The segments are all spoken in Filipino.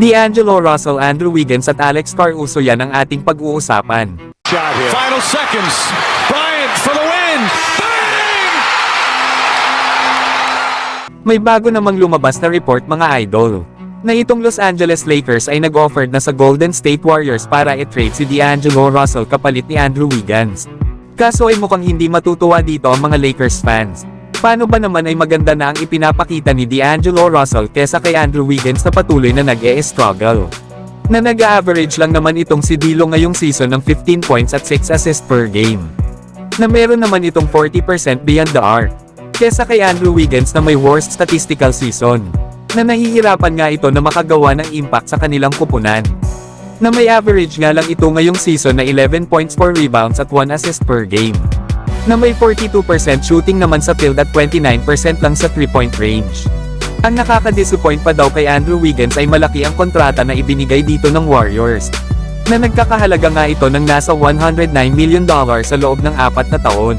D'Angelo Russell, Andrew Wiggins at Alex Caruso, yan ang ating pag-uusapan. Final seconds. Bryant for the win. Bang! May bago namang lumabas na report, mga idol, na itong Los Angeles Lakers ay nag-offered na sa Golden State Warriors para i-trade si D'Angelo Russell kapalit ni Andrew Wiggins. Kaso ay mukhang hindi matutuwa dito ang mga Lakers fans. Paano ba naman ay maganda na ang ipinapakita ni D'Angelo Russell kesa kay Andrew Wiggins na patuloy na nag-e-struggle? Na nag-a-average lang naman itong si D'Lo ngayong season ng 15 points at 6 assists per game. Na meron naman itong 40% beyond the arc. Kesa kay Andrew Wiggins na may worst statistical season. Na nahihirapan nga ito na makagawa ng impact sa kanilang kupunan. Na may average nga lang ito ngayong season na 11 points, 4 rebounds at 1 assist per game. Na may 42% shooting naman sa field at 29% lang sa 3-point range. Ang nakaka-disappoint pa daw kay Andrew Wiggins ay malaki ang kontrata na ibinigay dito ng Warriors. Na nagkakahalaga nga ito ng nasa $109 million sa loob ng 4 na taon.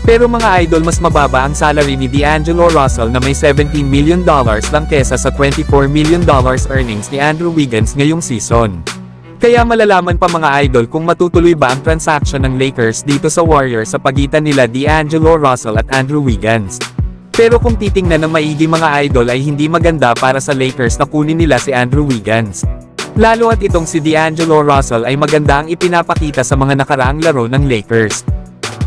Pero mga idol, mas mababa ang salary ni D'Angelo Russell na may $17 million lang kesa sa $24 million earnings ni Andrew Wiggins ngayong season. Kaya malalaman pa mga idol kung matutuloy ba ang transaction ng Lakers dito sa Warriors sa pagitan nila D'Angelo Russell at Andrew Wiggins. Pero kung titingnan ng maigi mga idol ay hindi maganda para sa Lakers na kunin nila si Andrew Wiggins. Lalo at itong si D'Angelo Russell ay maganda ang ipinapakita sa mga nakaraang laro ng Lakers.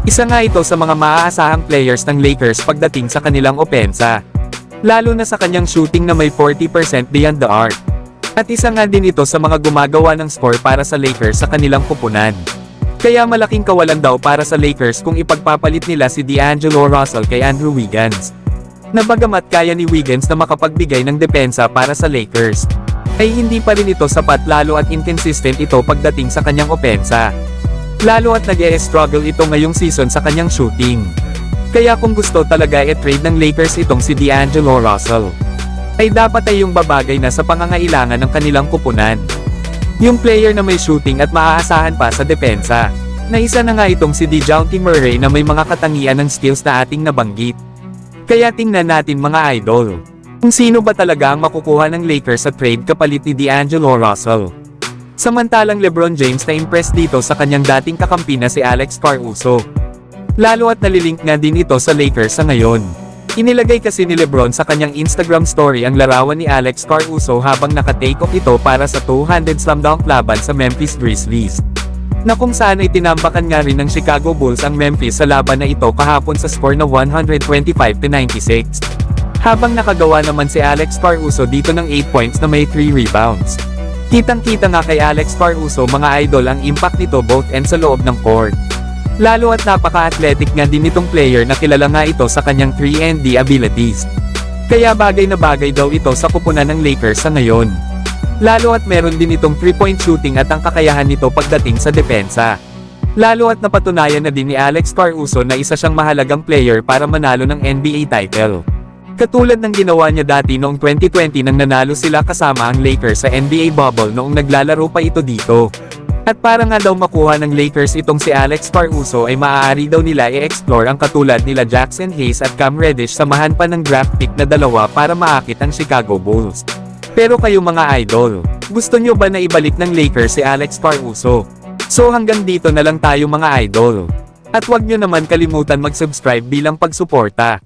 Isa nga ito sa mga maaasahang players ng Lakers pagdating sa kanilang opensa. Lalo na sa kanyang shooting na may 40% beyond the arc. At isa nga din ito sa mga gumagawa ng score para sa Lakers sa kanilang kupunan. Kaya malaking kawalan daw para sa Lakers kung ipagpapalit nila si D'Angelo Russell kay Andrew Wiggins. Na bagamat kaya ni Wiggins na makapagbigay ng depensa para sa Lakers, ay hindi pa rin ito sapat, lalo at inconsistent ito pagdating sa kanyang opensa. Lalo at nag-e-struggle ito ngayong season sa kanyang shooting. Kaya kung gusto talaga i-trade ng Lakers itong si D'Angelo Russell, ay dapat ay yung babagay na sa pangangailangan ng kanilang kupunan. Yung player na may shooting at maaasahan pa sa depensa. Na isa na nga itong si DeJounte Murray na may mga katangian ng skills na ating nabanggit. Kaya tingnan natin mga idol, kung sino ba talaga ang makukuha ng Lakers sa trade kapalit ni D'Angelo Russell. Samantalang LeBron James na impress dito sa kanyang dating kakampi na si Alex Caruso. Lalo at nalilink nga din ito sa Lakers sa ngayon. Inilagay kasi ni LeBron sa kanyang Instagram story ang larawan ni Alex Caruso habang naka-take off ito para sa 200 slam dunk laban sa Memphis Grizzlies. Na kung saan ay tinambakan nga rin ng Chicago Bulls ang Memphis sa laban na ito kahapon sa score na 125-96. Habang nakagawa naman si Alex Caruso dito ng 8 points na may 3 rebounds. Kitang-kita nga kay Alex Caruso mga idol ang impact nito both ends sa loob ng court. Lalo at napaka-athletic nga din itong player na kilala nga ito sa kanyang 3-and-D abilities. Kaya bagay na bagay daw ito sa kupunan ng Lakers sa ngayon. Lalo at meron din itong 3-point shooting at ang kakayahan nito pagdating sa depensa. Lalo at napatunayan na din ni Alex Caruso na isa siyang mahalagang player para manalo ng NBA title. Katulad ng ginawa niya dati noong 2020 nang nanalo sila kasama ang Lakers sa NBA bubble noong naglalaro pa ito dito. At para nga daw makuha ng Lakers itong si Alex Caruso ay maaari daw nila i-explore ang katulad nila Jackson Hayes at Cam Reddish, samahan pa ng draft pick na 2 para maakit ang Chicago Bulls. Pero kayo mga idol, gusto nyo ba na ibalik ng Lakers si Alex Caruso? So hanggang dito na lang tayo mga idol. At wag nyo naman kalimutan mag-subscribe bilang pagsuporta.